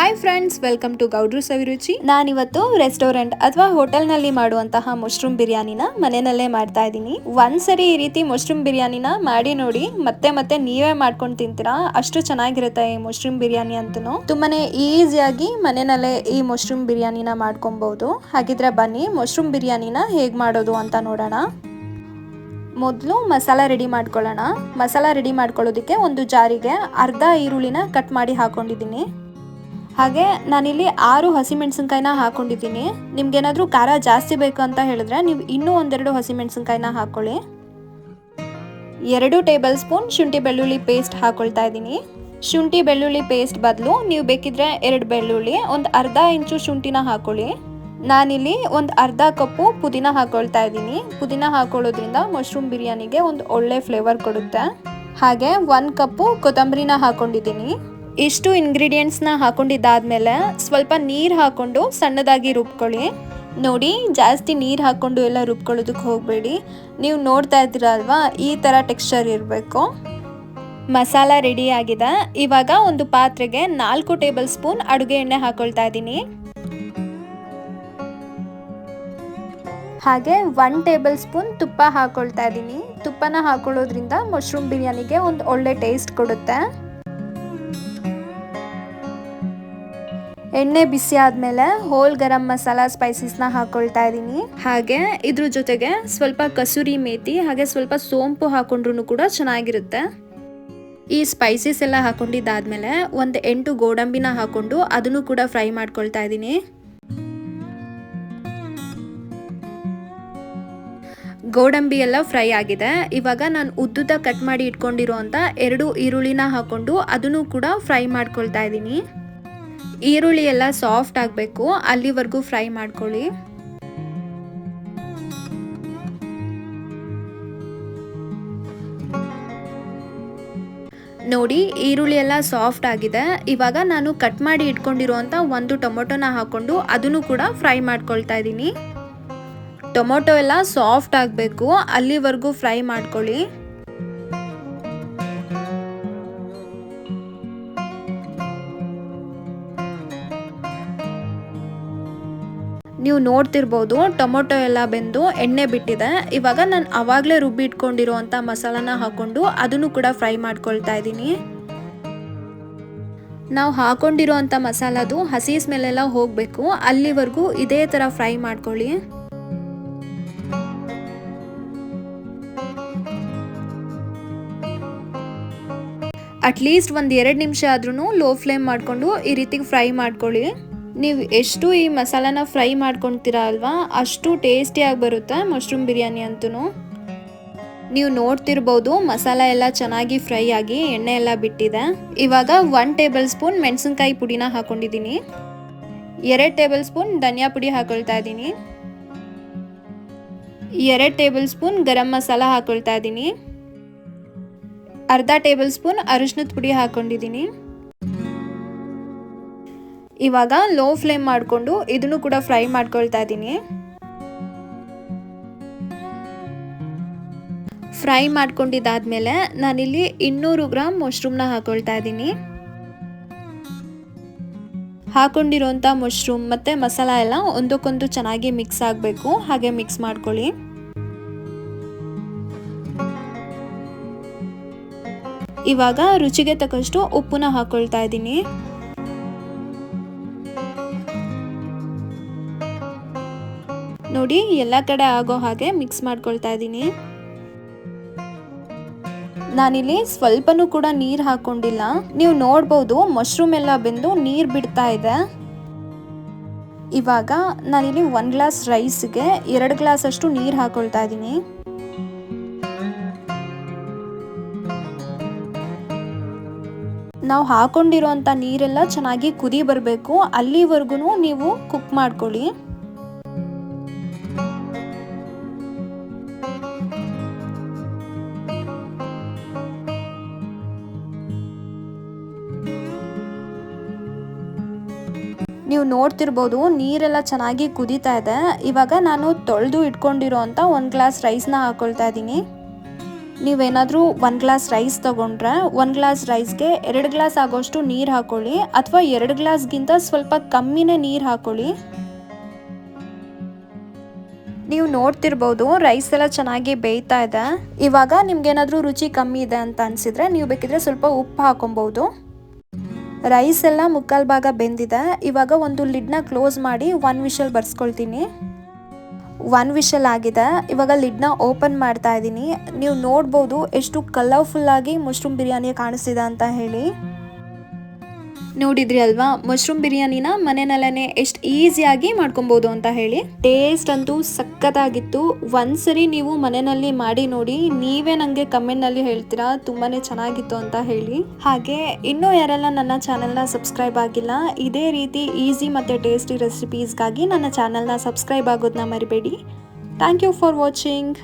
Hi friends, welcome to ಗೌಡ್ರು ಸವಿರುಚಿ. ನಾನಿವತ್ತು restaurant ಅಥವಾ ಹೋಟೆಲ್ನಲ್ಲಿ ಮಾಡುವಂತಹ ಮಶ್ರೂಮ್ ಬಿರಿಯಾನಿನ ಮನೆಯಲ್ಲೇ ಮಾಡ್ತಾ ಇದ್ದೀನಿ. ಒಂದ್ಸರಿ ಈ ರೀತಿ ಮಶ್ರೂಮ್ ಬಿರಿಯಾನಿನ ಮಾಡಿ ನೋಡಿ, ಮತ್ತೆ ಮತ್ತೆ ನೀವೇ ಮಾಡ್ಕೊಂಡು ತಿಂತೀರಾ. ಅಷ್ಟು ಚೆನ್ನಾಗಿರುತ್ತೆ ಈ ಮಶ್ರೂಮ್ ಬಿರಿಯಾನಿ ಅಂತೂ. ತುಂಬಾನೇ ಈಸಿಯಾಗಿ ಮನೆಯಲ್ಲೇ ಈ ಮಶ್ರೂಮ್ ಬಿರಿಯಾನಿನ ಮಾಡ್ಕೊಬಹುದು. ಹಾಗಿದ್ರೆ ಬನ್ನಿ ಮಶ್ರೂಮ್ ಬಿರಿಯಾನಿನ ಹೇಗ್ ಮಾಡೋದು ಅಂತ ನೋಡೋಣ. ಮೊದಲು ಮಸಾಲ ರೆಡಿ ಮಾಡ್ಕೊಳ್ಳೋಣ. ಮಸಾಲ ರೆಡಿ ಮಾಡ್ಕೊಳ್ಳೋದಕ್ಕೆ ಒಂದು ಜಾರಿಗೆ ಅರ್ಧ ಈರುಳ್ಳಿನ ಕಟ್ ಮಾಡಿ ಹಾಕೊಂಡಿದ್ದೀನಿ. ಹಾಗೆ ನಾನಿಲ್ಲಿ 6 ಹಸಿಮೆಣಸಿನ್ಕಾಯಿನ ಹಾಕೊಂಡಿದ್ದೀನಿ. ನಿಮ್ಗೇನಾದರೂ ಖಾರ ಜಾಸ್ತಿ ಬೇಕು ಅಂತ ಹೇಳಿದ್ರೆ ನೀವು ಇನ್ನೂ ಒಂದೆರಡು ಹಸಿಮೆಣಸಿನ್ಕಾಯಿನ ಹಾಕೊಳ್ಳಿ. 2 ಟೇಬಲ್ ಸ್ಪೂನ್ ಶುಂಠಿ ಬೆಳ್ಳುಳ್ಳಿ ಪೇಸ್ಟ್ ಹಾಕೊಳ್ತಾ ಇದ್ದೀನಿ. ಶುಂಠಿ ಬೆಳ್ಳುಳ್ಳಿ ಪೇಸ್ಟ್ ಬದಲು ನೀವು ಬೇಕಿದ್ರೆ 2 ಬೆಳ್ಳುಳ್ಳಿ, ಒಂದು ಅರ್ಧ ಇಂಚು ಶುಂಠಿನ ಹಾಕೊಳ್ಳಿ. ನಾನಿಲ್ಲಿ ಒಂದು ಅರ್ಧ ಕಪ್ಪು ಪುದೀನ ಹಾಕೊಳ್ತಾ ಇದ್ದೀನಿ. ಪುದೀನ ಹಾಕೊಳ್ಳೋದ್ರಿಂದ ಮಶ್ರೂಮ್ ಬಿರಿಯಾನಿಗೆ ಒಂದು ಒಳ್ಳೆ ಫ್ಲೇವರ್ ಕೊಡುತ್ತೆ. ಹಾಗೆ 1 ಕಪ್ಪು ಕೊತ್ತಂಬರಿನ ಹಾಕೊಂಡಿದ್ದೀನಿ. ಇಷ್ಟು ಇಂಗ್ರೀಡಿಯೆಂಟ್ಸ್ನ ಹಾಕೊಂಡಿದ್ದಾದ್ಮೇಲೆ ಸ್ವಲ್ಪ ನೀರು ಹಾಕೊಂಡು ಸಣ್ಣದಾಗಿ ರುಬ್ಕೊಳ್ಳಿ. ನೋಡಿ, ಜಾಸ್ತಿ ನೀರು ಹಾಕೊಂಡು ಎಲ್ಲ ರುಬ್ಕೊಳ್ಳೋದಕ್ಕೆ ಹೋಗಬೇಡಿ. ನೀವು ನೋಡ್ತಾ ಇದ್ದೀರಾ ಅಲ್ವಾ, ಈ ಥರ ಟೆಕ್ಸ್ಚರ್ ಇರಬೇಕು. ಮಸಾಲ ರೆಡಿ ಆಗಿದೆ. ಇವಾಗ ಒಂದು ಪಾತ್ರೆಗೆ 4 ಟೇಬಲ್ ಸ್ಪೂನ್ ಅಡುಗೆ ಎಣ್ಣೆ ಹಾಕೊಳ್ತಾ ಇದ್ದೀನಿ. ಹಾಗೆ 1 ಟೇಬಲ್ ಸ್ಪೂನ್ ತುಪ್ಪ ಹಾಕೊಳ್ತಾ ಇದ್ದೀನಿ. ತುಪ್ಪನ ಹಾಕೊಳ್ಳೋದ್ರಿಂದ ಮಶ್ರೂಮ್ ಬಿರಿಯಾನಿಗೆ ಒಂದು ಒಳ್ಳೆ ಟೇಸ್ಟ್ ಕೊಡುತ್ತೆ. ಎಣ್ಣೆ ಬಿಸಿ ಆದಮೇಲೆ ಹೋಲ್ ಗರಂ ಮಸಾಲ ಸ್ಪೈಸಸ್ನ ಹಾಕೊಳ್ತಾ ಇದ್ದೀನಿ. ಹಾಗೆ ಇದ್ರ ಜೊತೆಗೆ ಸ್ವಲ್ಪ ಕಸೂರಿ ಮೇಥಿ ಹಾಗೆ ಸ್ವಲ್ಪ ಸೋಂಪು ಹಾಕೊಂಡ್ರು ಕೂಡ ಚೆನ್ನಾಗಿರುತ್ತೆ. ಈ ಸ್ಪೈಸಸ್ ಎಲ್ಲ ಹಾಕೊಂಡಿದ್ದಾದ್ಮೇಲೆ ಒಂದು 8 ಗೋಡಂಬಿನ ಹಾಕೊಂಡು ಅದನ್ನು ಕೂಡ ಫ್ರೈ ಮಾಡ್ಕೊಳ್ತಾ ಇದ್ದೀನಿ. ಗೋಡಂಬಿ ಎಲ್ಲ ಫ್ರೈ ಆಗಿದೆ. ಇವಾಗ ನಾನು ಉದ್ದುದ ಕಟ್ ಮಾಡಿ ಇಟ್ಕೊಂಡಿರೋ ಅಂತ 2 ಈರುಳ್ಳಿನ ಹಾಕೊಂಡು ಅದನ್ನು ಕೂಡ ಫ್ರೈ ಮಾಡ್ಕೊಳ್ತಾ ಇದ್ದೀನಿ. ಈರುಳ್ಳಿ ಎಲ್ಲ ಸಾಫ್ಟ್ ಆಗಬೇಕು, ಅಲ್ಲಿವರೆಗೂ ಫ್ರೈ ಮಾಡ್ಕೊಳ್ಳಿ. ನೋಡಿ, ಈರುಳ್ಳಿ ಎಲ್ಲ ಸಾಫ್ಟ್ ಆಗಿದೆ. ಇವಾಗ ನಾನು ಕಟ್ ಮಾಡಿ ಇಟ್ಕೊಂಡಿರುವಂಥ 1 ಟೊಮೊಟೊನ ಹಾಕೊಂಡು ಅದನ್ನು ಕೂಡ ಫ್ರೈ ಮಾಡ್ಕೊಳ್ತಾ ಇದ್ದೀನಿ. ಟೊಮೊಟೊ ಎಲ್ಲ ಸಾಫ್ಟ್ ಆಗಬೇಕು, ಅಲ್ಲಿವರೆಗೂ ಫ್ರೈ ಮಾಡ್ಕೊಳ್ಳಿ. ನೀವು ನೋಡ್ತಿರ್ಬೋದು ಟೊಮೊಟೊ ಎಲ್ಲ ಬೆಂದು ಎಣ್ಣೆ ಬಿಟ್ಟಿದೆ. ಇವಾಗ ನಾನು ಆವಾಗಲೇ ರುಬ್ಬಿ ಇಟ್ಕೊಂಡಿರುವಂಥ ಮಸಾಲಾನ ಹಾಕೊಂಡು ಅದನ್ನು ಕೂಡ ಫ್ರೈ ಮಾಡ್ಕೊಳ್ತಾ ಇದ್ದೀನಿ. ನಾವು ಹಾಕೊಂಡಿರುವಂಥ ಮಸಾಲದು ಹಸಿ ಸ್ಮೆಲ್ಲೆಲ್ಲ ಹೋಗಬೇಕು, ಅಲ್ಲಿವರೆಗೂ ಇದೇ ಥರ ಫ್ರೈ ಮಾಡ್ಕೊಳ್ಳಿ. ಅಟ್ಲೀಸ್ಟ್ ಒಂದು 2 ನಿಮಿಷ ಆದ್ರೂ ಲೋ ಫ್ಲೇಮ್ ಮಾಡಿಕೊಂಡು ಈ ರೀತಿ ಫ್ರೈ ಮಾಡ್ಕೊಳ್ಳಿ. ನೀವು ಎಷ್ಟು ಈ ಮಸಾಲಾನ ಫ್ರೈ ಮಾಡ್ಕೊಳ್ತೀರಾ ಅಲ್ವಾ, ಅಷ್ಟು ಟೇಸ್ಟಿಯಾಗಿ ಬರುತ್ತೆ ಮಶ್ರೂಮ್ ಬಿರಿಯಾನಿ ಅಂತೂ. ನೀವು ನೋಡ್ತಿರ್ಬೋದು ಮಸಾಲ ಎಲ್ಲ ಚೆನ್ನಾಗಿ ಫ್ರೈ ಆಗಿ ಎಣ್ಣೆ ಎಲ್ಲ ಬಿಟ್ಟಿದೆ. ಇವಾಗ 1 ಟೇಬಲ್ ಸ್ಪೂನ್ ಮೆಣಸಿನ್ಕಾಯಿ ಪುಡಿನ ಹಾಕೊಂಡಿದ್ದೀನಿ. 2 ಟೇಬಲ್ ಸ್ಪೂನ್ ಧನಿಯಾ ಪುಡಿ ಹಾಕೊಳ್ತಾ ಇದ್ದೀನಿ. 2 ಟೇಬಲ್ ಸ್ಪೂನ್ ಗರಂ ಮಸಾಲ ಹಾಕೊಳ್ತಾ ಇದ್ದೀನಿ. ಅರ್ಧ ಟೇಬಲ್ ಸ್ಪೂನ್ ಅರಿಶಿನದ ಪುಡಿ ಹಾಕೊಂಡಿದ್ದೀನಿ. ಇವಾಗ ಲೋ ಫ್ಲೇಮ್ ಮಾಡಿಕೊಂಡು ಇದನ್ನು ಕೂಡ ಫ್ರೈ ಮಾಡ್ಕೊಳ್ತಾ ಇದ್ದೀನಿ. ಫ್ರೈ ಮಾಡ್ಕೊಂಡಿದ್ದಾದ್ಮೇಲೆ ನಾನಿಲ್ಲಿ 200 ಗ್ರಾಮ್ ಮಶ್ರೂಮ್ನ ಹಾಕೊಳ್ತಾ ಇದ್ದೀನಿ. ಹಾಕೊಂಡಿರೋಂಥ ಮಶ್ರೂಮ್ ಮತ್ತು ಮಸಾಲ ಎಲ್ಲ ಒಂದಕ್ಕೊಂದು ಚೆನ್ನಾಗಿ ಮಿಕ್ಸ್ ಆಗಬೇಕು. ಹಾಗೆ ಮಿಕ್ಸ್ ಮಾಡ್ಕೊಳ್ಳಿ. ಇವಾಗ ರುಚಿಗೆ ತಕ್ಕಷ್ಟು ಉಪ್ಪನ್ನ ಹಾಕೊಳ್ತಾ ಇದ್ದೀನಿ. ನೋಡಿ, ಎಲ್ಲ ಕಡೆ ಆಗೋ ಹಾಗೆ ಮಿಕ್ಸ್ ಮಾಡ್ಕೊಳ್ತಾ ಇದ್ದೀನಿ. ನಾನಿಲ್ಲಿ ಸ್ವಲ್ಪನೂ ಕೂಡ ನೀರು ಹಾಕೊಂಡಿಲ್ಲ. ನೀವು ನೋಡ್ಬೋದು ಮಶ್ರೂಮ್ ಎಲ್ಲ ಬೆಂದು ನೀರು ಬಿಡ್ತಾ ಇದೆ. ಇವಾಗ ನಾನಿಲ್ಲಿ 1 ಗ್ಲಾಸ್ ರೈಸ್ಗೆ 2 ಗ್ಲಾಸ್ ಅಷ್ಟು ನೀರು ಹಾಕೊಳ್ತಾ ಇದ್ದೀನಿ. ನಾವು ಹಾಕೊಂಡಿರೋಂಥ ನೀರೆಲ್ಲ ಚೆನ್ನಾಗಿ ಕುದಿ ಬರಬೇಕು, ಅಲ್ಲಿವರೆಗೂ ನೀವು ಕುಕ್ ಮಾಡ್ಕೊಳ್ಳಿ. ನೀವು ನೋಡ್ತಿರ್ಬೋದು ನೀರೆಲ್ಲ ಚೆನ್ನಾಗಿ ಕುದೀತಾ ಇದೆ. ಇವಾಗ ನಾನು ತೊಳೆದು ಇಟ್ಕೊಂಡಿರೋ ಅಂಥ 1 ಗ್ಲಾಸ್ ರೈಸ್ನ ಹಾಕೊಳ್ತಾ ಇದ್ದೀನಿ. ನೀವೇನಾದರೂ 1 ಗ್ಲಾಸ್ ರೈಸ್ ತೊಗೊಂಡ್ರೆ 1 ಗ್ಲಾಸ್ ರೈಸ್ಗೆ 2 ಗ್ಲಾಸ್ ಆಗೋಷ್ಟು ನೀರು ಹಾಕೊಳ್ಳಿ, ಅಥವಾ 2 ಗ್ಲಾಸ್ಗಿಂತ ಸ್ವಲ್ಪ ಕಮ್ಮಿನೇ ನೀರು ಹಾಕೊಳ್ಳಿ. ನೀವು ನೋಡ್ತಿರ್ಬೋದು ರೈಸ್ ಎಲ್ಲ ಚೆನ್ನಾಗಿ ಬೇಯ್ತಾ ಇದೆ. ಇವಾಗ ನಿಮ್ಗೇನಾದರೂ ರುಚಿ ಕಮ್ಮಿ ಇದೆ ಅಂತ ಅನಿಸಿದ್ರೆ ನೀವು ಬೇಕಿದ್ರೆ ಸ್ವಲ್ಪ ಉಪ್ಪು ಹಾಕೊಬೋದು. ರೈಸ್ ಎಲ್ಲ ಮುಕ್ಕಾಲು ಭಾಗ ಬೆಂದಿದೆ. ಇವಾಗ ಒಂದು ಲಿಡ್ನ ಕ್ಲೋಸ್ ಮಾಡಿ 1 ವಿಷಲ್ ಬರ್ಸ್ಕೊಳ್ತೀನಿ. 1 ವಿಷಲ್ ಆಗಿದೆ. ಇವಾಗ ಲಿಡ್ನ ಓಪನ್ ಮಾಡ್ತಾ ಇದ್ದೀನಿ. ನೀವು ನೋಡ್ಬೋದು ಎಷ್ಟು ಕಲರ್ಫುಲ್ಲಾಗಿ ಮಶ್ರೂಮ್ ಬಿರಿಯಾನಿ ಕಾಣಿಸ್ತಿದೆ ಅಂತ ಹೇಳಿ. ನೋಡಿದ್ರಿ ಅಲ್ವಾ ಮಶ್ರೂಮ್ ಬಿರಿಯಾನಿನ ಮನೆಯಲ್ಲೇ ಎಷ್ಟು ಈಸಿಯಾಗಿ ಮಾಡ್ಕೊಬೋದು ಅಂತ ಹೇಳಿ. ಟೇಸ್ಟ್ ಅಂತೂ ಸಖತ್ತಾಗಿತ್ತು. ಒಂದ್ಸರಿ ನೀವು ಮನೆಯಲ್ಲಿ ಮಾಡಿ ನೋಡಿ, ನೀವೇ ನನಗೆ ಕಮೆಂಟ್ನಲ್ಲಿ ಹೇಳ್ತೀರಾ ತುಂಬಾ ಚೆನ್ನಾಗಿತ್ತು ಅಂತ ಹೇಳಿ. ಹಾಗೆ ಇನ್ನೂ ಯಾರೆಲ್ಲ ನನ್ನ ಚಾನೆಲ್ನ ಸಬ್ಸ್ಕ್ರೈಬ್ ಆಗಿಲ್ಲ, ಇದೇ ರೀತಿ ಈಸಿ ಮತ್ತು ಟೇಸ್ಟಿ ರೆಸಿಪೀಸ್ಗಾಗಿ ನನ್ನ ಚಾನೆಲ್ನ ಸಬ್ಸ್ಕ್ರೈಬ್ ಆಗೋದನ್ನ ಮರಿಬೇಡಿ. Thank you for watching.